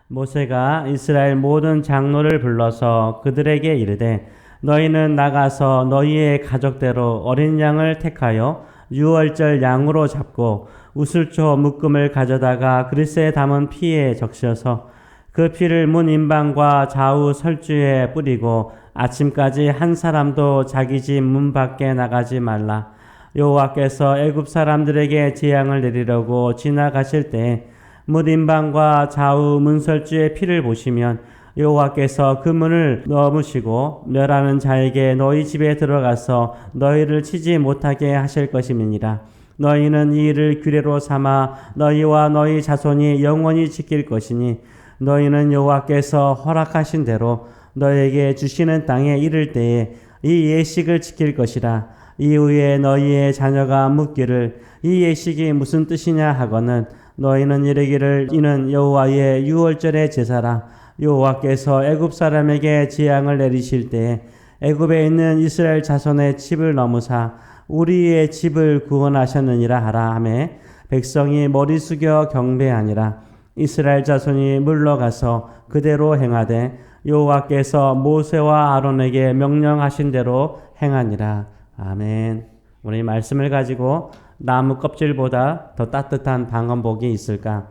모세가 이스라엘 모든 장로를 불러서 그들에게 이르되 너희는 나가서 너희의 가족대로 어린 양을 택하여 유월절 양으로 잡고 우슬초 묶음을 가져다가 그릇에 담은 피에 적셔서 그 피를 문 인방과 좌우 설주에 뿌리고 아침까지 한 사람도 자기 집 문 밖에 나가지 말라. 여호와께서 애굽 사람들에게 재앙을 내리려고 지나가실 때 문 인방과 좌우 문설주의 피를 보시면 여호와께서 그 문을 넘으시고 멸하는 자에게 너희 집에 들어가서 너희를 치지 못하게 하실 것임이니라. 너희는 이 일을 규례로 삼아 너희와 너희 자손이 영원히 지킬 것이니 너희는 여호와께서 허락하신 대로 너희에게 주시는 땅에 이를 때에 이 예식을 지킬 것이라. 이후에 너희의 자녀가 묻기를 이 예식이 무슨 뜻이냐 하거늘 너희는 이르기를 이는 여호와의 유월절의 제사라. 여호와께서 애굽 사람에게 재앙을 내리실 때에 애굽에 있는 이스라엘 자손의 집을 넘으사 우리의 집을 구원하셨느니라 하라 하매 백성이 머리 숙여 경배하니라. 이스라엘 자손이 물러가서 그대로 행하되 여호와께서 모세와 아론에게 명령하신 대로 행하니라. 아멘. 오늘 이 말씀을 가지고 나무 껍질보다 더 따뜻한 방언복이 있을까?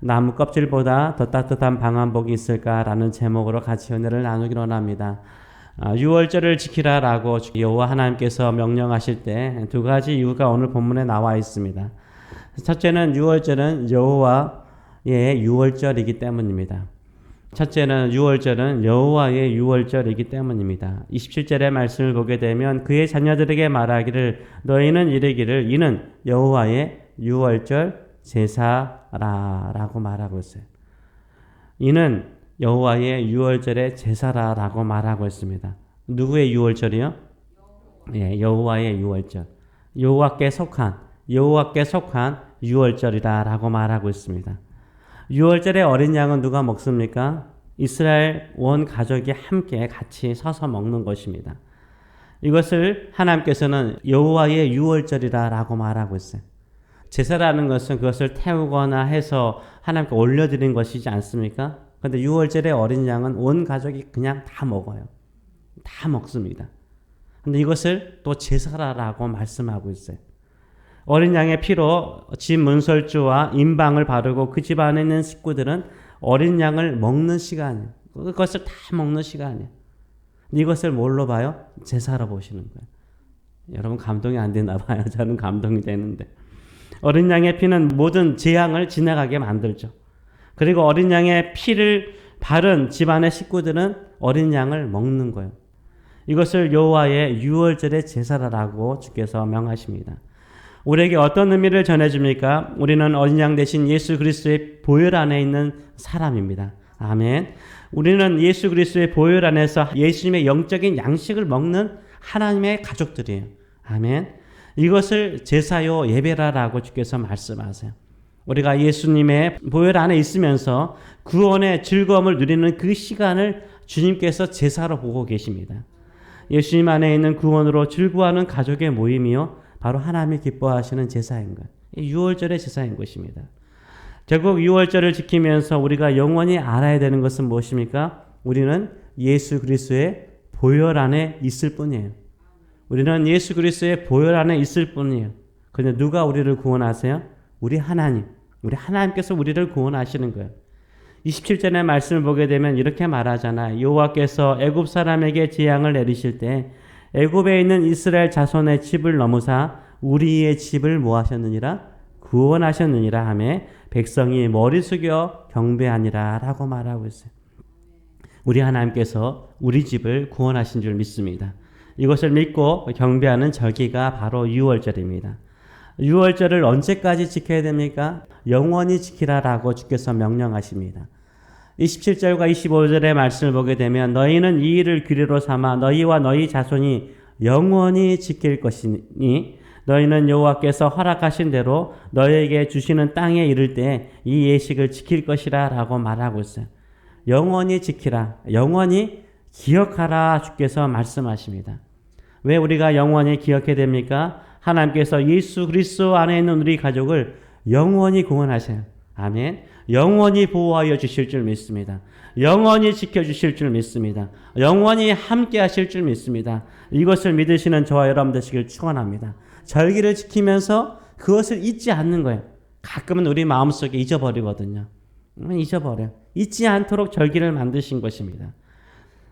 나무 껍질보다 더 따뜻한 방언복이 있을까라는 제목으로 같이 은혜를 나누기로 합니다. 유월절을 지키라라고 여호와 하나님께서 명령하실 때 두 가지 이유가 오늘 본문에 나와 있습니다. 첫째는 유월절은 여호와의 유월절이기 때문입니다. 첫째는 유월절은 여호와의 유월절이기 때문입니다. 27절의 말씀을 보게 되면 그의 자녀들에게 말하기를 너희는 이르기를 이는 여호와의 유월절 제사라라고 말하고 있어요. 이는 여호와의 유월절의 제사라라고 말하고 있습니다. 누구의 유월절이요? 예, 여호와의 유월절. 여호와께 속한 유월절이라라고 말하고 있습니다. 유월절의 어린 양은 누가 먹습니까? 이스라엘 온 가족이 함께 같이 서서 먹는 것입니다. 이것을 하나님께서는 여호와의 유월절이라고 말하고 있어요. 제사라는 것은 그것을 태우거나 해서 하나님께 올려드린 것이지 않습니까? 그런데 유월절의 어린 양은 온 가족이 그냥 다 먹어요. 다 먹습니다. 그런데 이것을 또 제사라고 말씀하고 있어요. 어린 양의 피로 집 문설주와 인방을 바르고 그 집 안에 있는 식구들은 어린 양을 먹는 시간이에요. 그것을 다 먹는 시간이에요. 이것을 뭘로 봐요? 제사로 보시는 거예요. 여러분 감동이 안 되나 봐요. 저는 감동이 되는데. 어린 양의 피는 모든 재앙을 지나가게 만들죠. 그리고 어린 양의 피를 바른 집안의 식구들은 어린 양을 먹는 거예요. 이것을 여호와의 유월절의 제사라고 주께서 명하십니다. 우리에게 어떤 의미를 전해줍니까? 우리는 어린 양 대신 예수 그리스도의 보혈 안에 있는 사람입니다. 아멘. 우리는 예수 그리스도의 보혈 안에서 예수님의 영적인 양식을 먹는 하나님의 가족들이에요. 아멘. 이것을 제사요 예배라라고 주께서 말씀하세요. 우리가 예수님의 보혈 안에 있으면서 구원의 즐거움을 누리는 그 시간을 주님께서 제사로 보고 계십니다. 예수님 안에 있는 구원으로 즐거워하는 가족의 모임이요. 바로 하나님이 기뻐하시는 제사인 것. 유월절의 제사인 것입니다. 결국 유월절을 지키면서 우리가 영원히 알아야 되는 것은 무엇입니까? 우리는 예수 그리스도의 보혈 안에 있을 뿐이에요. 우리는 예수 그리스도의 보혈 안에 있을 뿐이에요. 그런데 누가 우리를 구원하세요? 우리 하나님. 우리 하나님께서 우리를 구원하시는 거예요. 27절의 말씀을 보게 되면 이렇게 말하잖아요. 여호와께서 애굽 사람에게 재앙을 내리실 때 애굽에 있는 이스라엘 자손의 집을 넘으사 우리의 집을 뭐 하셨느니라? 구원하셨느니라 하며 백성이 머리 숙여 경배하니라 라고 말하고 있어요. 우리 하나님께서 우리 집을 구원하신 줄 믿습니다. 이것을 믿고 경배하는 절기가 바로 유월절입니다. 유월절을 언제까지 지켜야 됩니까? 영원히 지키라라고 주께서 명령하십니다. 27절과 25절의 말씀을 보게 되면 너희는 이 일을 규례로 삼아 너희와 너희 자손이 영원히 지킬 것이니 너희는 여호와께서 허락하신 대로 너희에게 주시는 땅에 이를 때 이 예식을 지킬 것이라 라고 말하고 있어요. 영원히 지키라, 영원히 기억하라 주께서 말씀하십니다. 왜 우리가 영원히 기억해야 됩니까? 하나님께서 예수 그리스도 안에 있는 우리 가족을 영원히 구원하셔요. 아멘. 영원히 보호하여 주실 줄 믿습니다. 영원히 지켜주실 줄 믿습니다. 영원히 함께 하실 줄 믿습니다. 이것을 믿으시는 저와 여러분 되시길 축원합니다. 절기를 지키면서 그것을 잊지 않는 거예요. 가끔은 우리 마음속에 잊어버리거든요. 잊어버려요. 잊지 않도록 절기를 만드신 것입니다.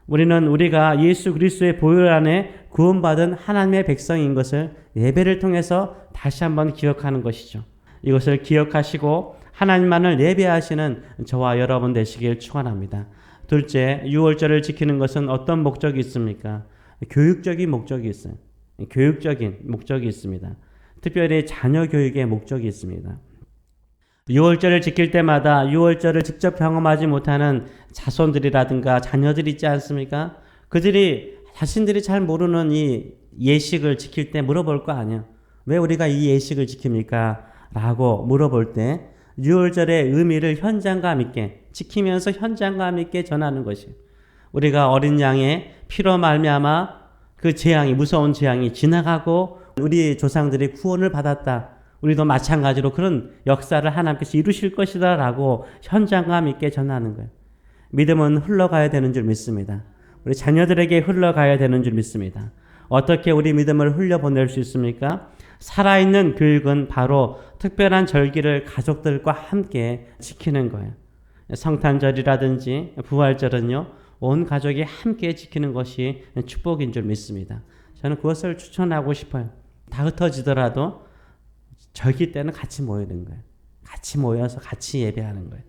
우리가 예수 그리스도의 보혈 안에 구원받은 하나님의 백성인 것을 예배를 통해서 다시 한번 기억하는 것이죠. 이것을 기억하시고 하나님만을 예배하시는 저와 여러분 되시길 축원합니다. 둘째, 유월절을 지키는 것은 어떤 목적이 있습니까? 교육적인 목적이 있어요. 교육적인 목적이 있습니다. 특별히 자녀 교육의 목적이 있습니다. 유월절을 지킬 때마다 유월절을 직접 경험하지 못하는 자손들이라든가 자녀들이 있지 않습니까? 그들이 자신들이 잘 모르는 이 예식을 지킬 때 물어볼 거 아니야. 왜 우리가 이 예식을 지킵니까? 라고 물어볼 때 유월절의 의미를 현장감 있게 지키면서 현장감 있게 전하는 것이에요. 우리가 어린 양의 피로 말미암아 그 재앙이, 무서운 재앙이 지나가고 우리 조상들이 구원을 받았다. 우리도 마찬가지로 그런 역사를 하나님께서 이루실 것이다 라고 현장감 있게 전하는 거예요. 믿음은 흘러가야 되는 줄 믿습니다. 우리 자녀들에게 흘러가야 되는 줄 믿습니다. 어떻게 우리 믿음을 흘려보낼 수 있습니까? 살아있는 교육은 바로 특별한 절기를 가족들과 함께 지키는 거예요. 성탄절이라든지 부활절은요, 온 가족이 함께 지키는 것이 축복인 줄 믿습니다. 저는 그것을 추천하고 싶어요. 다 흩어지더라도 절기 때는 같이 모이는 거예요. 같이 모여서 같이 예배하는 거예요.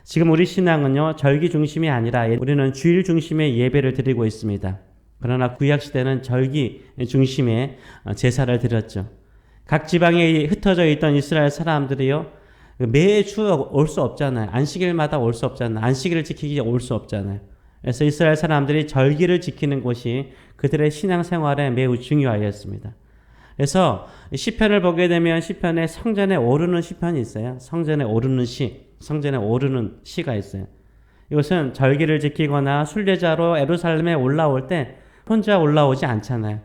지금 우리 신앙은요, 절기 중심이 아니라 우리는 주일 중심의 예배를 드리고 있습니다. 그러나 구약시대는 절기 중심의 제사를 드렸죠. 각 지방에 흩어져 있던 이스라엘 사람들이요, 매주 올 수 없잖아요. 안식일마다 올 수 없잖아요. 안식일을 지키기 올 수 없잖아요. 그래서 이스라엘 사람들이 절기를 지키는 것이 그들의 신앙생활에 매우 중요하였습니다. 그래서 시편을 보게 되면 시편에 성전에 오르는 시편이 있어요. 성전에 오르는 시, 성전에 오르는 시가 있어요. 이것은 절기를 지키거나 순례자로 예루살렘에 올라올 때 혼자 올라오지 않잖아요.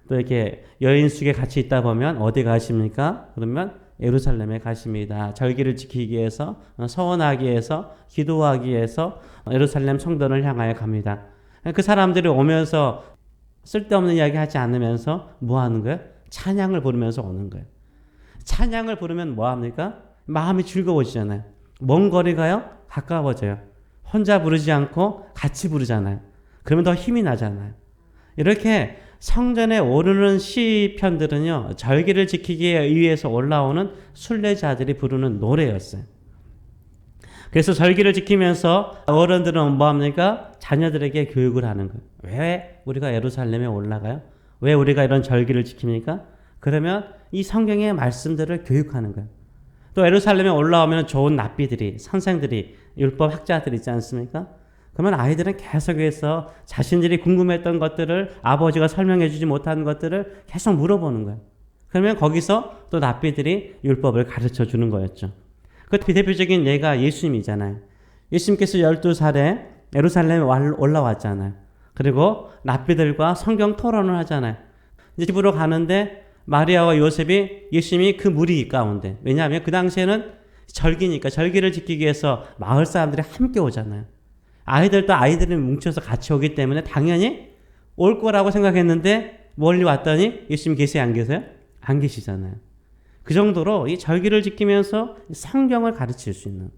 또 이렇게 여인숙에 같이 있다 보면 어디 가십니까? 그러면 예루살렘에 가십니다. 절기를 지키기 위해서, 서원하기 위해서, 기도하기 위해서 예루살렘 성전을 향하여 갑니다. 그 사람들이 오면서 쓸데없는 이야기 하지 않으면서 뭐 하는 거예요? 찬양을 부르면서 오는 거예요. 찬양을 부르면 뭐 합니까? 마음이 즐거워지잖아요. 먼 거리 가요? 가까워져요. 혼자 부르지 않고 같이 부르잖아요. 그러면 더 힘이 나잖아요. 이렇게 성전에 오르는 시편들은요, 절기를 지키기 위해서 올라오는 순례자들이 부르는 노래였어요. 그래서 절기를 지키면서 어른들은 뭐 합니까? 자녀들에게 교육을 하는 거예요. 왜 우리가 예루살렘에 올라가요? 왜 우리가 이런 절기를 지킵니까? 그러면 이 성경의 말씀들을 교육하는 거예요. 또 예루살렘에 올라오면 좋은 납비들이, 선생들이, 율법 학자들이 있지 않습니까? 그러면 아이들은 계속해서 자신들이 궁금했던 것들을, 아버지가 설명해 주지 못한 것들을 계속 물어보는 거예요. 그러면 거기서 또 납비들이 율법을 가르쳐 주는 거였죠. 그 대표적인 예가 예수님이잖아요. 예수님께서 12살에 예루살렘에 올라왔잖아요. 그리고 납비들과 성경 토론을 하잖아요. 이제 집으로 가는데 마리아와 요셉이, 예수님이 그 무리 가운데, 왜냐하면 그 당시에는 절기니까 절기를 지키기 위해서 마을 사람들이 함께 오잖아요. 아이들도 아이들이 뭉쳐서 같이 오기 때문에 당연히 올 거라고 생각했는데 멀리 왔더니 예수님 계세요, 안 계세요? 안 계시잖아요. 그 정도로 이 절기를 지키면서 성경을 가르칠 수 있는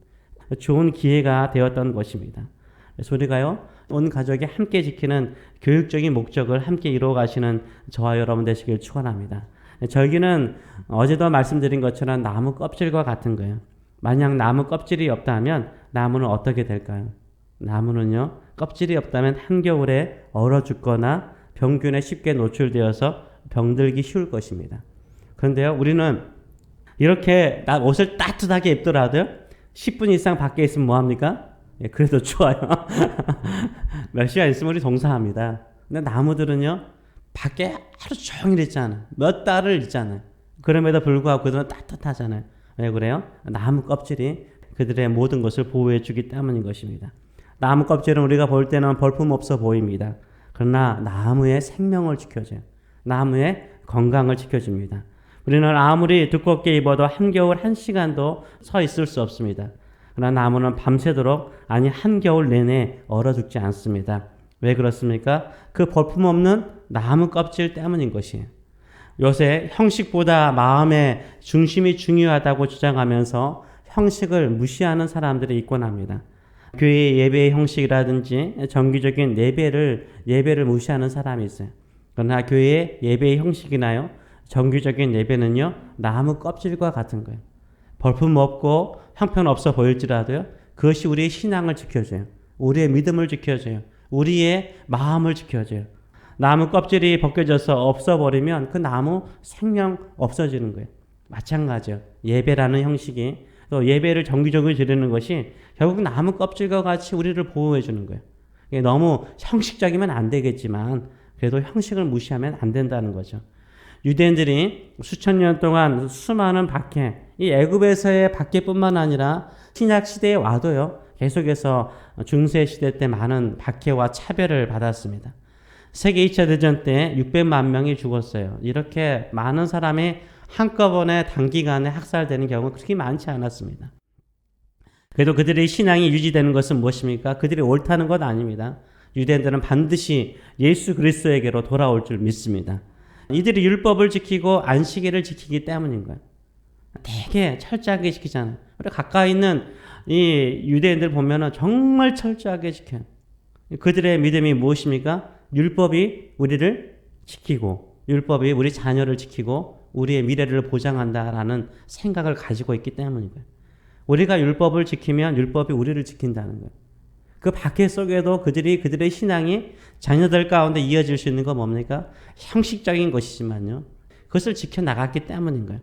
좋은 기회가 되었던 것입니다. 그래서 우리가요, 온 가족이 함께 지키는 교육적인 목적을 함께 이루어 가시는 저와 여러분 되시길 축원합니다. 절기는 어제도 말씀드린 것처럼 나무 껍질과 같은 거예요. 만약 나무 껍질이 없다면 나무는 어떻게 될까요? 나무는요, 껍질이 없다면 한겨울에 얼어 죽거나 병균에 쉽게 노출되어서 병들기 쉬울 것입니다. 그런데요, 우리는 이렇게 옷을 따뜻하게 입더라도 10분 이상 밖에 있으면 뭐합니까? 예, 그래도 좋아요. 몇 시간 있으면 우리 동사합니다. 근데 나무들은요, 밖에 하루 종일 있잖아요. 몇 달을 있잖아요. 그럼에도 불구하고 그들은 따뜻하잖아요. 왜 그래요? 나무 껍질이 그들의 모든 것을 보호해 주기 때문인 것입니다. 나무 껍질은 우리가 볼 때는 볼품없어 보입니다. 그러나 나무의 생명을 지켜줘요. 나무의 건강을 지켜줍니다. 우리는 아무리 두껍게 입어도 한겨울 1시간도 서 있을 수 없습니다. 그러나 나무는 밤새도록, 아니 한겨울 내내 얼어 죽지 않습니다. 왜 그렇습니까? 그 볼품없는 나무 껍질 때문인 것이에요. 요새 형식보다 마음의 중심이 중요하다고 주장하면서 형식을 무시하는 사람들이 있곤 합니다. 교회 예배의 형식이라든지 정기적인 예배를 무시하는 사람이 있어요. 그러나 교회의 예배의 형식이나요, 정기적인 예배는요, 나무 껍질과 같은 거예요. 볼품 없고 형편없어 보일지라도요, 그것이 우리의 신앙을 지켜줘요. 우리의 믿음을 지켜줘요. 우리의 마음을 지켜줘요. 나무 껍질이 벗겨져서 없어버리면 그 나무 생명 없어지는 거예요. 마찬가지요. 예배라는 형식이, 또 예배를 정기적으로 드리는 것이 결국 나무 껍질과 같이 우리를 보호해 주는 거예요. 너무 형식적이면 안 되겠지만 그래도 형식을 무시하면 안 된다는 거죠. 유대인들이 수천 년 동안 수많은 박해, 이 애굽에서의 박해뿐만 아니라 신약 시대에 와도요, 계속해서 중세 시대 때 많은 박해와 차별을 받았습니다. 세계 2차 대전 때 600만 명이 죽었어요. 이렇게 많은 사람이 한꺼번에 단기간에 학살되는 경우는 그렇게 많지 않았습니다. 그래도 그들의 신앙이 유지되는 것은 무엇입니까? 그들이 옳다는 것 아닙니다. 유대인들은 반드시 예수 그리스도에게로 돌아올 줄 믿습니다. 이들이 율법을 지키고 안식일을 지키기 때문인 거예요. 되게 철저하게 지키잖아요. 우리 가까이 있는 이 유대인들 보면은 정말 철저하게 지켜요. 그들의 믿음이 무엇입니까? 율법이 우리를 지키고, 율법이 우리 자녀를 지키고 우리의 미래를 보장한다라는 생각을 가지고 있기 때문인 거예요. 우리가 율법을 지키면 율법이 우리를 지킨다는 거예요. 그 박해 속에도 그들의 신앙이 자녀들 가운데 이어질 수 있는 건 뭡니까? 형식적인 것이지만요, 그것을 지켜나갔기 때문인 거예요.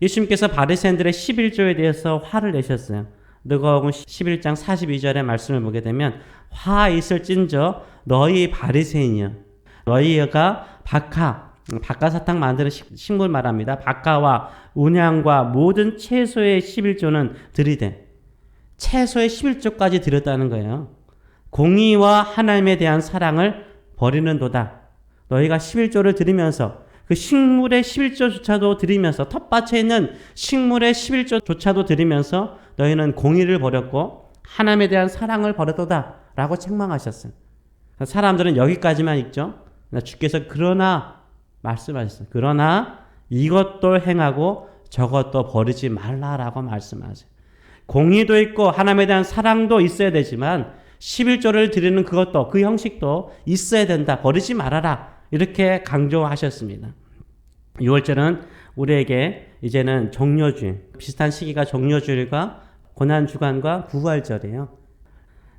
예수님께서 바리새인들의 11조에 대해서 화를 내셨어요. 누가복음 11장 42절의 말씀을 보게 되면, 화 있을진저 너희 바리새인이여, 너희가 박하사탕 만드는 식물 말합니다. 박하와 운향과 모든 채소의 11조는 드리되, 채소의 11조까지 드렸다는 거예요. 공의와 하나님에 대한 사랑을 버리는도다. 너희가 11조를 드리면서, 그 식물의 11조조차도 드리면서, 텃밭에 있는 식물의 11조조차도 드리면서 너희는 공의를 버렸고 하나님에 대한 사랑을 버렸도다 라고 책망하셨어요. 사람들은 여기까지만 읽죠. 주께서 그러나 말씀하셨어요. 그러나 이것도 행하고 저것도 버리지 말라라고 말씀하세요. 공의도 있고 하나님에 대한 사랑도 있어야 되지만 11조를 드리는 그것도, 그 형식도 있어야 된다. 버리지 말아라. 이렇게 강조하셨습니다. 6월절은 우리에게 이제는 종려주일, 비슷한 시기가 종려주일과 고난주간과 부활절이에요.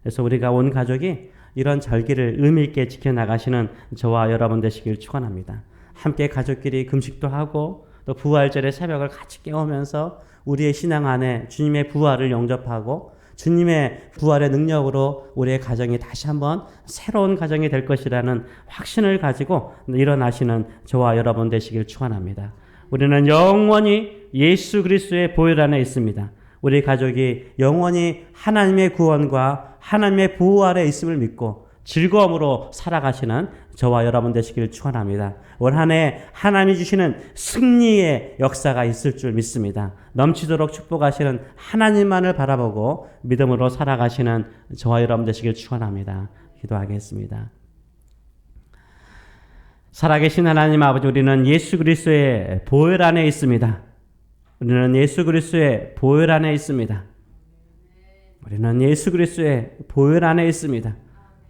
그래서 우리가 온 가족이 이런 절기를 의미 있게 지켜나가시는 저와 여러분 되시길 축원합니다. 함께 가족끼리 금식도 하고 또 부활절의 새벽을 같이 깨우면서 우리의 신앙 안에 주님의 부활을 영접하고 주님의 부활의 능력으로 우리의 가정이 다시 한번 새로운 가정이 될 것이라는 확신을 가지고 일어나시는 저와 여러분 되시길 축원합니다. 우리는 영원히 예수 그리스도의 보혈 안에 있습니다. 우리 가족이 영원히 하나님의 구원과 하나님의 보호 아래 있음을 믿고 즐거움으로 살아가시는 저와 여러분 되시길 축원합니다. 올 한 해 하나님이 주시는 승리의 역사가 있을 줄 믿습니다. 넘치도록 축복하시는 하나님만을 바라보고 믿음으로 살아가시는 저와 여러분 되시길 축원합니다. 기도하겠습니다. 살아계신 하나님 아버지, 우리는 예수 그리스도의 보혈 안에 있습니다. 우리는 예수 그리스도의 보혈 안에 있습니다. 우리는 예수 그리스도의 보혈 안에 있습니다.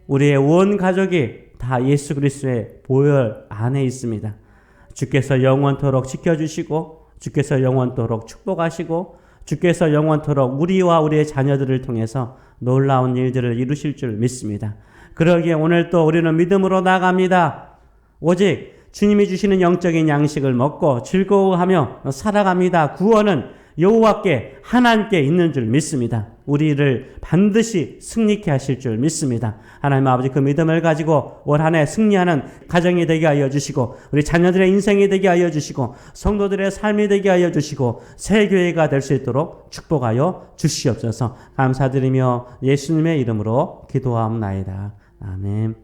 우리의 온 가족이 다 예수 그리스도의 보혈 안에 있습니다. 주께서 영원토록 지켜주시고 주께서 영원토록 축복하시고 주께서 영원토록 우리와 우리의 자녀들을 통해서 놀라운 일들을 이루실 줄 믿습니다. 그러기에 오늘 또 우리는 믿음으로 나아갑니다. 오직 주님이 주시는 영적인 양식을 먹고 즐거워하며 살아갑니다. 구원은 여호와께 하나님께 있는 줄 믿습니다. 우리를 반드시 승리케 하실 줄 믿습니다. 하나님 아버지, 그 믿음을 가지고 올 한 해 승리하는 가정이 되게 하여 주시고 우리 자녀들의 인생이 되게 하여 주시고 성도들의 삶이 되게 하여 주시고 새 교회가 될 수 있도록 축복하여 주시옵소서. 감사드리며 예수님의 이름으로 기도하옵나이다. 아멘.